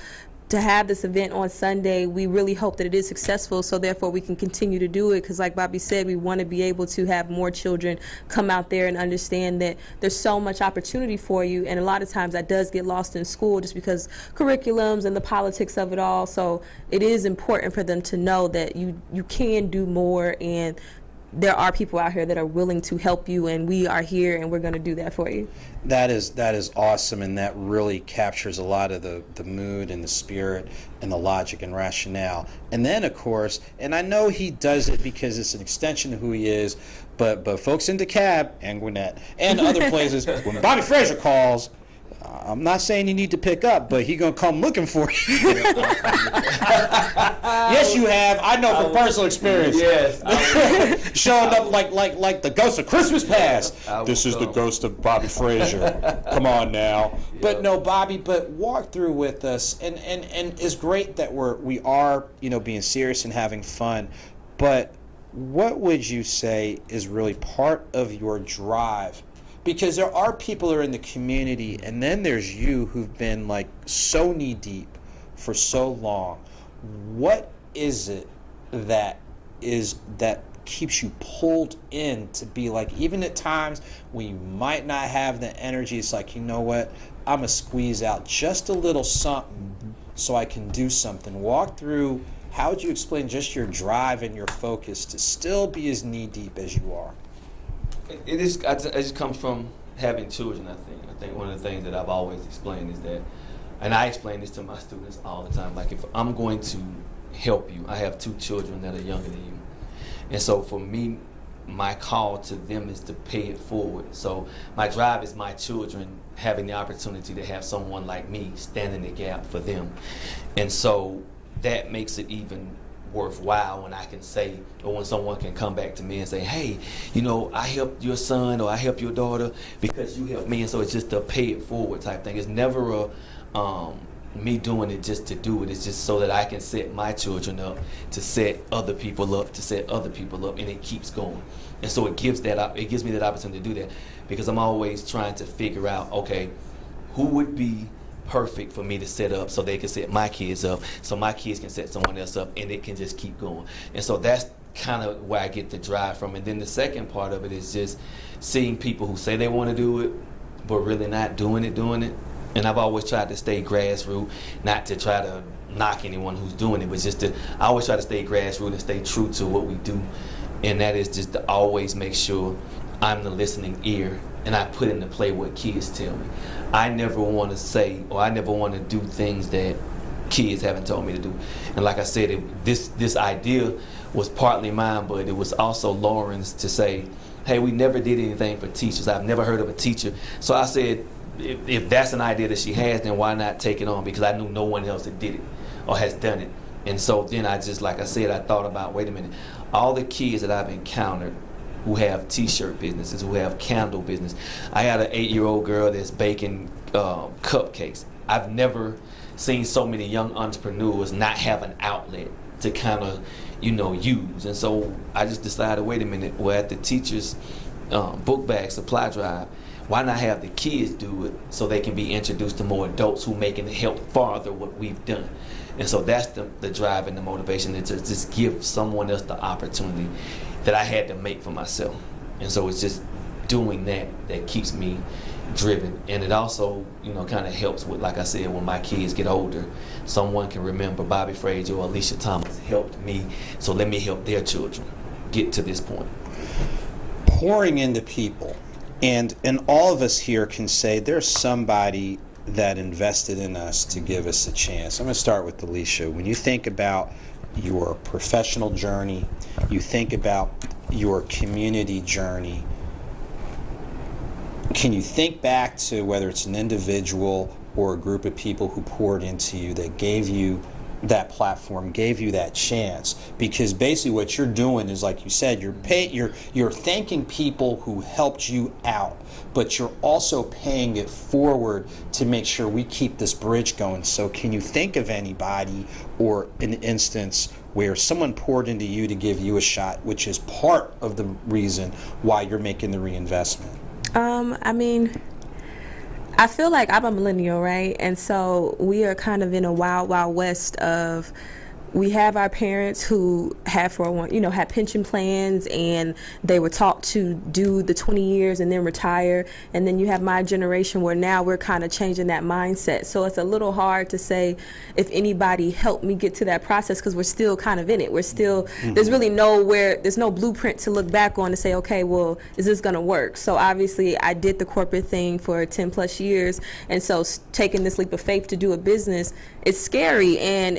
to have this event on Sunday, we really hope that it is successful, so therefore we can continue to do it, because like Bobby said, we want to be able to have more children come out there and understand that there's so much opportunity for you, and a lot of times that does get lost in school just because curriculums and the politics of it all. So it is important for them to know that you can do more, and there are people out here that are willing to help you, and we are here and we're going to do that for you. That is awesome, and that really captures a lot of the mood and the spirit and the logic and rationale. And then, of course, and I know he does it because it's an extension of who he is, but folks in DeKalb and Gwinnett and other places, when Bobby Frazier calls, I'm not saying you need to pick up, but he gonna come looking for you. Yes, you have. I know from personal experience. Yes. Showing up like the ghost of Christmas Past. This is the ghost of Bobby Frazier. Come on now. But no, Bobby. But walk through with us, and it's great that we are being serious and having fun. But what would you say is really part of your drive? Because there are people who are in the community, and then there's you who've been like so knee deep for so long. What is it that keeps you pulled in to be like, even at times when you might not have the energy, it's like, you know what, I'm gonna squeeze out just a little something so I can do something. Walk through, how would you explain just your drive and your focus to still be as knee deep as you are? It just comes from having children. I think one of the things that I've always explained is that, and I explain this to my students all the time, like, if I'm going to help you, I have 2 children that are younger than you, and so for me, my call to them is to pay it forward. So my drive is my children having the opportunity to have someone like me stand in the gap for them. And so that makes it even worthwhile when I can say, or when someone can come back to me and say, hey, you know, I helped your son or I helped your daughter because you helped me. And so it's just a pay it forward type thing. It's never a me doing it just to do it. It's just so that I can set my children up to set other people up, to set other people up, and it keeps going. And so it gives me that opportunity to do that, because I'm always trying to figure out, okay, who would be perfect for me to set up so they can set my kids up, so my kids can set someone else up, and it can just keep going. And so that's kind of where I get the drive from. And then the second part of it is just seeing people who say they want to do it but really not doing it. And I've always tried to stay grassroots, not to try to knock anyone who's doing it, but just I always try to stay grassroots and stay true to what we do. And that is just to always make sure I'm the listening ear and I put into play what kids tell me. I never want to say, or I never want to do things that kids haven't told me to do. And like I said, this idea was partly mine, but it was also Lauren's to say, hey, we never did anything for teachers. I've never heard of a teacher. So I said, if that's an idea that she has, then why not take it on? Because I knew no one else that did it or has done it. And so then I just, like I said, I thought about, wait a minute, all the kids that I've encountered who have t-shirt businesses, who have candle business. I had an 8-year-old girl that's baking cupcakes. I've never seen so many young entrepreneurs not have an outlet to kind of, use. And so I just decided, wait a minute, well, at the teachers' book bag supply drive, why not have the kids do it so they can be introduced to more adults who may can help farther what we've done? And so that's the drive and the motivation, to just give someone else the opportunity that I had to make for myself. And so it's just doing that keeps me driven. And it also, kind of helps with, like I said, when my kids get older, someone can remember Bobby Frazier or Alicia Thomas helped me, so let me help their children get to this point. Pouring into people. And all of us here can say there's somebody that invested in us to give us a chance. I'm going to start with Alicia. When you think about your professional journey, you think about your community journey, can you think back to whether it's an individual or a group of people who poured into you, that gave you that platform, gave you that chance? Because basically what you're doing is, like you said, you're thanking people who helped you out, but you're also paying it forward to make sure we keep this bridge going. So can you think of anybody or an instance where someone poured into you to give you a shot, which is part of the reason why you're making the reinvestment? I feel like I'm a millennial, right? And so we are kind of in a wild, wild west of, we have our parents who have had pension plans, and they were taught to do the 20 years and then retire. And then you have my generation where now we're kind of changing that mindset. So it's a little hard to say if anybody helped me get to that process, because we're still kind of in it. We're still, there's really there's no blueprint to look back on to say, okay, well, is this going to work? So obviously I did the corporate thing for 10 plus years. And so taking this leap of faith to do a business, it's scary, and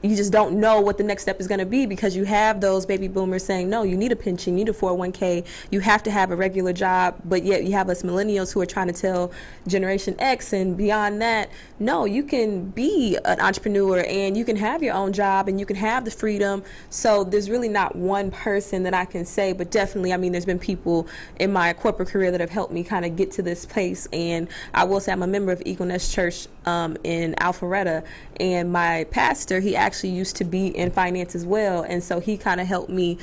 you just don't know what the next step is going to be, because you have those baby boomers saying, no, you need a pension, you need a 401k, you have to have a regular job. But yet you have us millennials who are trying to tell Generation X and beyond that, no, you can be an entrepreneur and you can have your own job and you can have the freedom. So there's really not one person that I can say, but definitely, there's been people in my corporate career that have helped me kind of get to this place. And I will say I'm a member of Eagle Nest Church in Alpharetta, and my pastor, he actually actually used to be in finance as well, and so he kind of helped me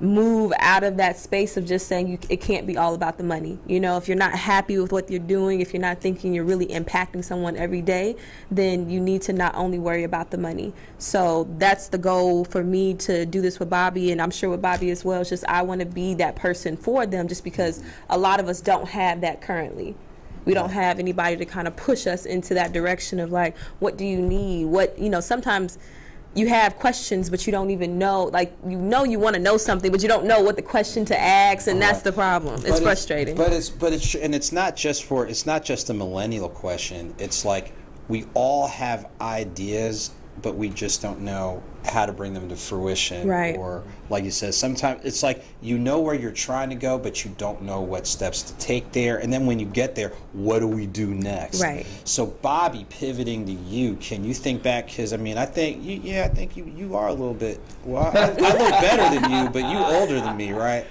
move out of that space of just saying it can't be all about the money. You know, if you're not happy with what you're doing, if you're not thinking you're really impacting someone every day, then you need to not only worry about the money. So that's the goal for me to do this with Bobby, and I'm sure with Bobby as well. It's just I want to be that person for them, just because a lot of us don't have that currently. We don't have anybody to kind of push us into that direction of like, what do you need? What, you know, sometimes you have questions, but you don't even know, like, you know you want to know something, but you don't know what the question to ask, and that's the problem. It's frustrating. It's not just a millennial question. It's like we all have ideas, but we just don't know how to bring them to fruition. Right. Or, like you said, sometimes it's like you know where you're trying to go, but you don't know what steps to take there. And then when you get there, what do we do next? Right. So, Bobby, pivoting to you, can you think back? Because I mean, I think you are a little bit. Well, I look better than you, but you older than me, right?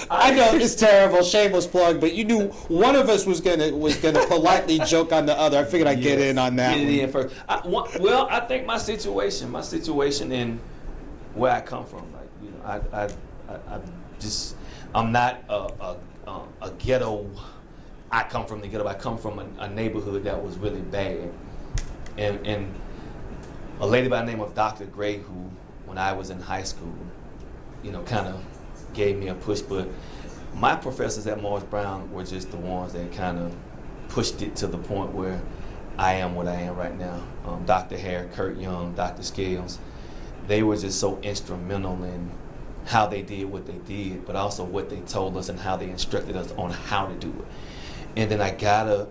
I know it's terrible, shameless plug, but you knew one of us was gonna politely joke on the other. I figured I'd get in on that. Get it in first. I think my situation in where I come from, like, you know, I'm not a ghetto. I come from the ghetto. I come from a neighborhood that was really bad, and a lady by the name of Dr. Gray, who, when I was in high school, you know, kind of gave me a push. But my professors at Morris Brown were just the ones that kind of pushed it to the point where I am what I am right now. Dr. Hare, Kurt Young, Dr. Scales, they were just so instrumental in how they did what they did, but also what they told us and how they instructed us on how to do it. And then I gotta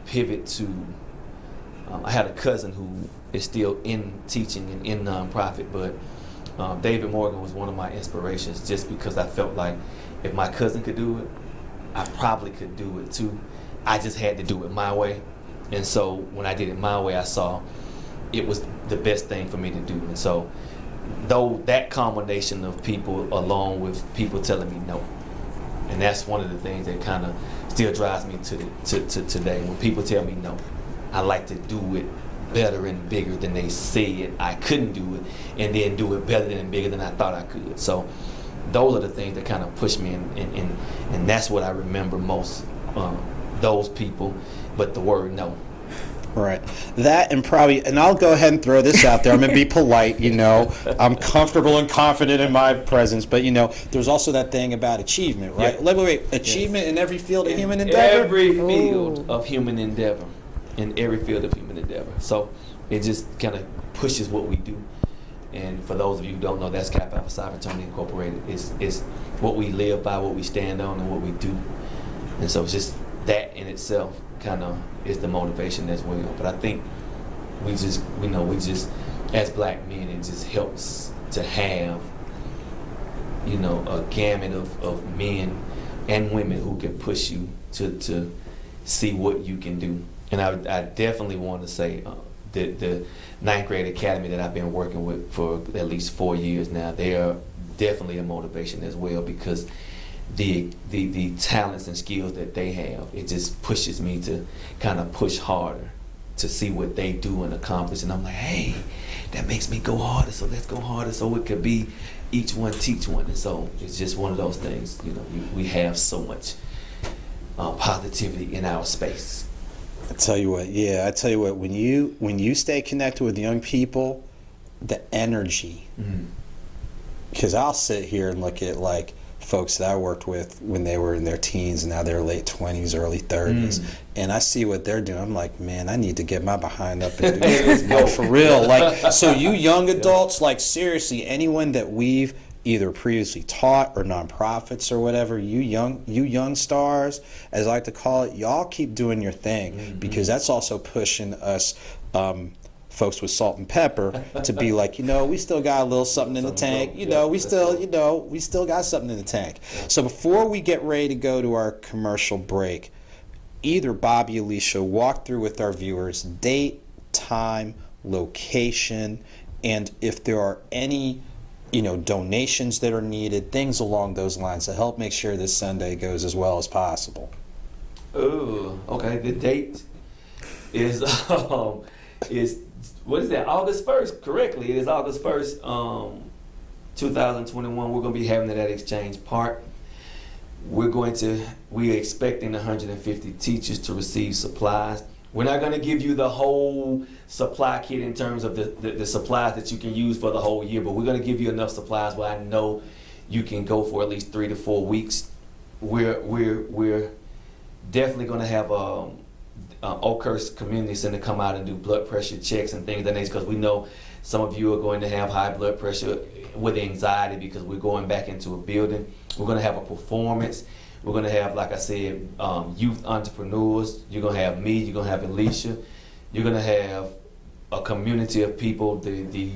pivot to, I had a cousin who is still in teaching and in nonprofit, but David Morgan was one of my inspirations, just because I felt like if my cousin could do it, I probably could do it too. I just had to do it my way. And so when I did it my way, I saw it was the best thing for me to do. And so, though, that combination of people, along with people telling me no, and that's one of the things that kind of still drives me to today. When people tell me no, I like to do it better and bigger than they said I couldn't do it, and then do it better and bigger than I thought I could. So those are the things that kind of push me, and that's what I remember most, those people, but the word no. Right. That, and probably, and I'll go ahead and throw this out there. I'm going to be polite, you know. I'm comfortable and confident in my presence, but, you know, there's also that thing about achievement, right? Yeah. Wait, achievement in every field of human endeavor? Every field of human endeavor. In every field of human endeavor. So it just kind of pushes what we do. And for those of you who don't know, that's Kappa Alpha Psi Fraternity Incorporated. It's what we live by, what we stand on, and what we do. And so it's just that in itself kind of is the motivation as well. But I think we just, as black men, it just helps to have, you know, a gamut of men and women who can push you to see what you can do. And I definitely want to say the ninth grade academy that I've been working with for at least 4 years now, they are definitely a motivation as well, because the talents and skills that they have, it just pushes me to kind of push harder to see what they do and accomplish. And I'm like, hey, that makes me go harder, so let's go harder, so it could be each one teach one. And so it's just one of those things, you know, we have so much positivity in our space. I tell you what, when you stay connected with young people, the energy, because I'll sit here and look at, like, folks that I worked with when they were in their teens and now they're late 20s, early 30s, and I see what they're doing. I'm like, man, I need to get my behind up and do this. No, for real. Like, so you young adults, like, seriously, anyone that we've either previously taught or nonprofits or whatever, you young stars, as I like to call it, y'all keep doing your thing, because that's also pushing us folks with salt and pepper to be like, you know, we still got a little something in the tank, we still got something in the tank. So before we get ready to go to our commercial break, either Bobby, Alicia, walk through with our viewers date, time, location, and if there are any donations that are needed, things along those lines to help make sure this Sunday goes as well as possible. Oh, okay. The date is is, what is that, August 1st, correctly. It is August 1st, 2021. We're going to be having it at Exchange Park. We're expecting 150 teachers to receive supplies. We're not going to give you the whole supply kit in terms of the supplies that you can use for the whole year, but we're going to give you enough supplies where I know you can go for at least 3 to 4 weeks. We're definitely going to have Oakhurst Community Center come out and do blood pressure checks and things of that nature, because we know some of you are going to have high blood pressure with anxiety because we're going back into a building. We're going to have a performance. We're going to have, like I said, youth entrepreneurs. You're going to have me. You're going to have Alicia. You're going to have a community of people. The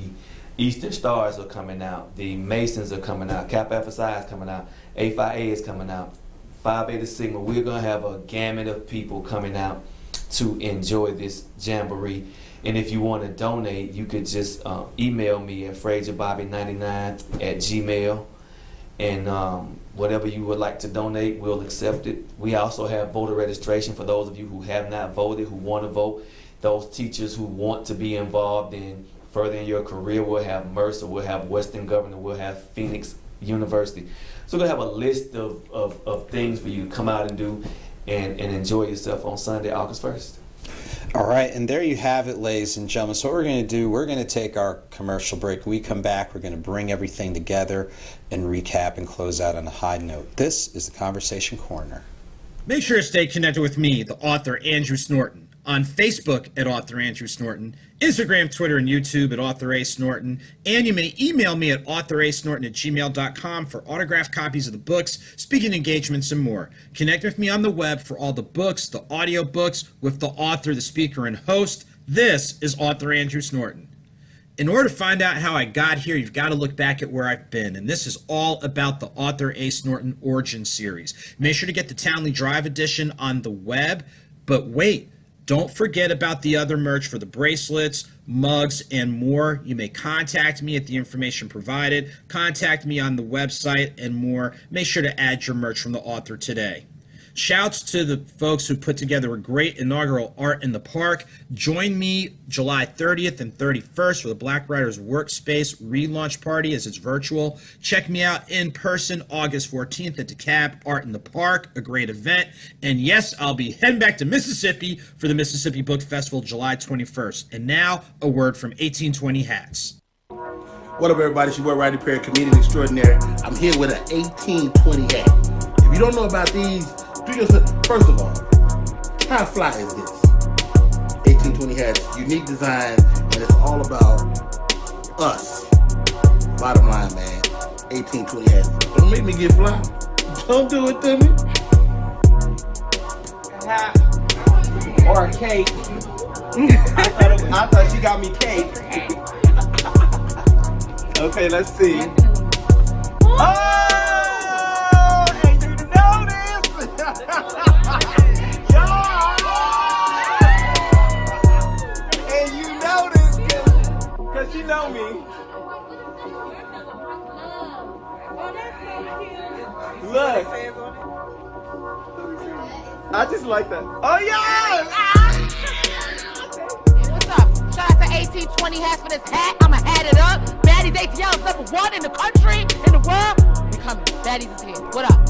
Eastern Stars are coming out. The Masons are coming out. Kappa Alpha Psi is coming out. A Phi A is coming out. Phi Beta Sigma. We're going to have a gamut of people coming out to enjoy this jamboree. And if you want to donate, you could just email me at FrazierBobby99@gmail. And whatever you would like to donate, we'll accept it. We also have voter registration for those of you who have not voted, who want to vote. Those teachers who want to be involved in furthering your career. We'll have Mercer, we'll have Western Governor, we'll have Phoenix University. So we're going to have a list of things for you to come out and do and enjoy yourself on Sunday, August 1st. All right, and there you have it, ladies and gentlemen. So what we're going to do, we're going to take our commercial break. When we come back, we're going to bring everything together and recap and close out on a high note. This is the Conversation Corner. Make sure to stay connected with me, the author Andrew Snorton, on Facebook at Author Andrew Snorton, Instagram, Twitter, and YouTube at Author A. Snorton, and you may email me at authorasnorton@gmail.com for autographed copies of the books, speaking engagements, and more. Connect with me on the web for all the books, the audio books, with the author, the speaker, and host. This is Author Andrew Snorton. In order to find out how I got here, you've got to look back at where I've been, and this is all about the Author A. Snorton Origin Series. Make sure to get the Townley Drive edition on the web, but wait, don't forget about the other merch for the bracelets, mugs, and more. You may contact me at the information provided, contact me on the website, and more. Make sure to add your merch from the author today. Shouts to the folks who put together a great inaugural Art in the Park. Join me July 30th and 31st for the Black Writers Workspace relaunch party as it's virtual. Check me out in person August 14th at DeKalb Art in the Park, a great event. And yes, I'll be heading back to Mississippi for the Mississippi Book Festival July 21st. And now, a word from 1820 Hats. What up, everybody? It's your boy, Rodney Perry, comedian extraordinaire. I'm here with an 1820 hat. If you don't know about these, first of all, how fly is this? 1820 hats, unique design, and it's all about us. Bottom line, man. 1820 hats. Don't make me get fly. Don't do it to me. A hat or a cake. I thought she got me cake. Okay, let's see. Oh! And you know this cause you know me. Look. I just like that. Oh yeah! What's up? Shout out to 1820 hats for this hat. I'ma hat it up. Baddies ATL is #1 in the country, in the world. We coming. Baddies is here. What up?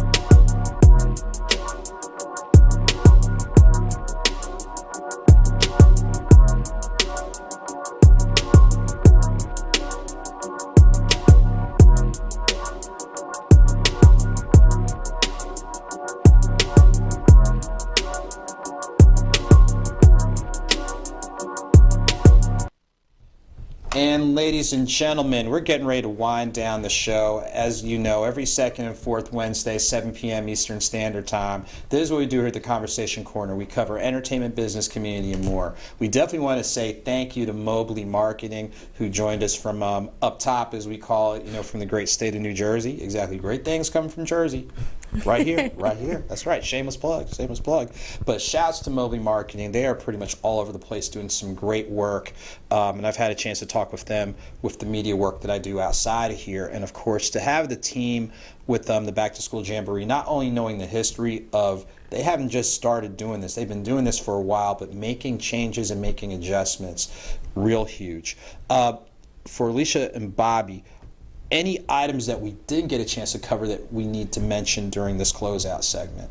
And ladies and gentlemen, we're getting ready to wind down the show. As you know, every second and fourth Wednesday, 7 p.m. Eastern Standard Time. This is what we do here at the Conversation Corner. We cover entertainment, business, community, and more. We definitely want to say thank you to Mobley Marketing, who joined us from up top, as we call it, from the great state of New Jersey. Exactly. Great things come from Jersey. Right here, right here. That's right. Shameless plug, shameless plug. But shouts to Mobley Marketing. They are pretty much all over the place doing some great work. And I've had a chance to talk with them with the media work that I do outside of here. And of course, to have the team with the Back to School Jamboree, not only knowing the history of, they haven't just started doing this, they've been doing this for a while, but making changes and making adjustments, real huge. For Alicia and Bobby, any items that we didn't get a chance to cover that we need to mention during this closeout segment?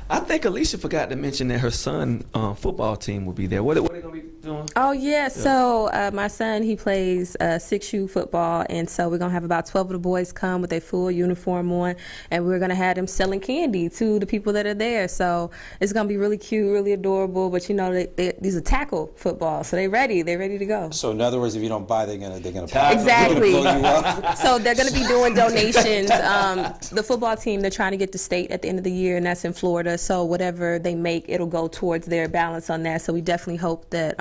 I think Alicia forgot to mention that her son football team will be there. What are they going to be doing? Oh, yeah. So my son, he plays 6U football, and so we're going to have about 12 of the boys come with their full uniform on, and we're going to have them selling candy to the people that are there. So it's going to be really cute, really adorable, but, you know, these are tackle football, so they're ready to go. So in other words, if you don't buy, they're gonna pay. Exactly. Blow you up. So they're going to be doing donations. The football team, they're trying to get to state at the end of the year, and that's in Florida. So whatever they make, it'll go towards their balance on that. So we definitely hope that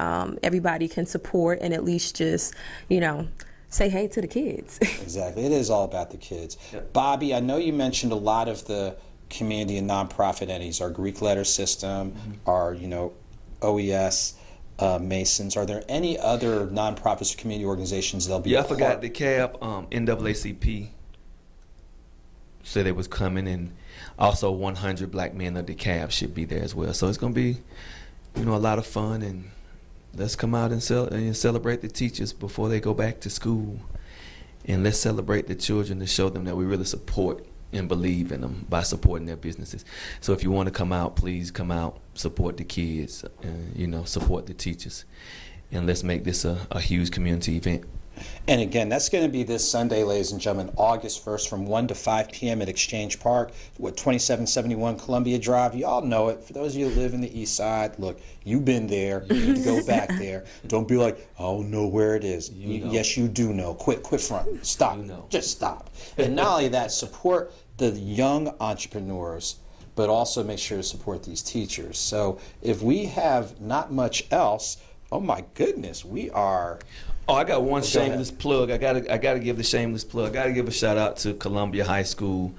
everybody can support and at least just, you know, say hey to the kids. Exactly. It is all about the kids. Bobby, I know you mentioned a lot of the community and nonprofit entities, our Greek letter system, our, you know, OES, Masons. Are there any other nonprofits or community organizations that'll be? Yeah, I forgot the CAB, NAACP said it was coming, and also 100 Black Men of the CAB should be there as well. So it's going to be, you know, a lot of fun, and let's come out and celebrate the teachers before they go back to school, and let's celebrate the children to show them that we really support and believe in them by supporting their businesses. So if you want to come out, please come out, support the kids, you know, support the teachers, and let's make this a huge community event. And again, that's going to be this Sunday, ladies and gentlemen, August 1st from 1 to 5 p.m. at Exchange Park, 2771 Columbia Drive. You all know it. For those of you who live in the east side, look, you've been there. You need to go back there. Don't be like, I don't know where it is. Yes, you do know. Quit front. Stop. Just stop. And not only that, support the young entrepreneurs, but also make sure to support these teachers. So if we have not much else, oh my goodness, we are... Oh, I got one shameless plug. I gotta give the shameless plug. I gotta give a shout out to Columbia High School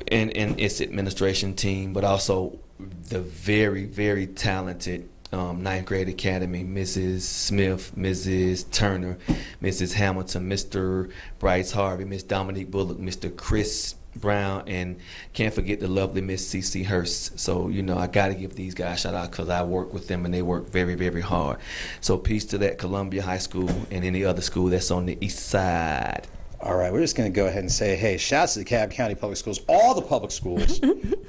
and its administration team, but also the very, very talented 9th grade academy, Mrs. Smith, Mrs. Turner, Mrs. Hamilton, Mr. Bryce Harvey, Miss Dominique Bullock, Mr. Chris Brown, and can't forget the lovely Miss CC Hurst. So, you know, I got to give these guys a shout out because I work with them and they work very, very hard. So peace to that Columbia High School and any other school that's on the east side. All right, we're just going to go ahead and say, hey, shouts to the Cobb County Public Schools, all the public schools,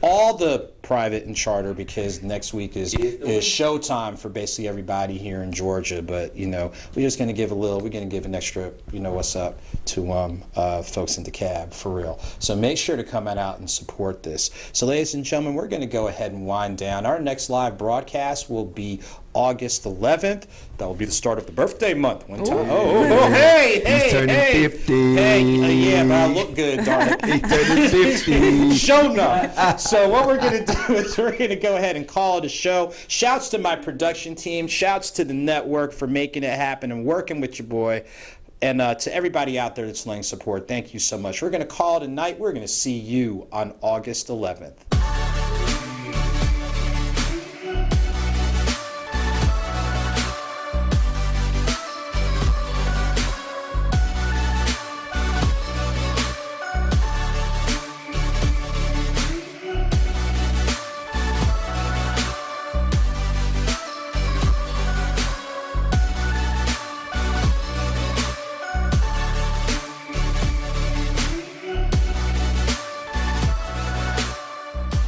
all the private and charter, because next week is showtime for basically everybody here in Georgia. But, you know, we're just going to give an extra, you know, what's up to folks in DeKalb, for real. So make sure to come out and support this. So, ladies and gentlemen, we're going to go ahead and wind down. Our next live broadcast will be August 11th. That will be the start of the birthday month. One time. Hey, He's turning 50. Hey, yeah, but I look good, darn it. He's turning 50. Show enough. So what we're going to do is we're going to go ahead and call it a show. Shouts to my production team. Shouts to the network for making it happen and working with your boy. And to everybody out there that's lending support, thank you so much. We're going to call it a night. We're going to see you on August 11th.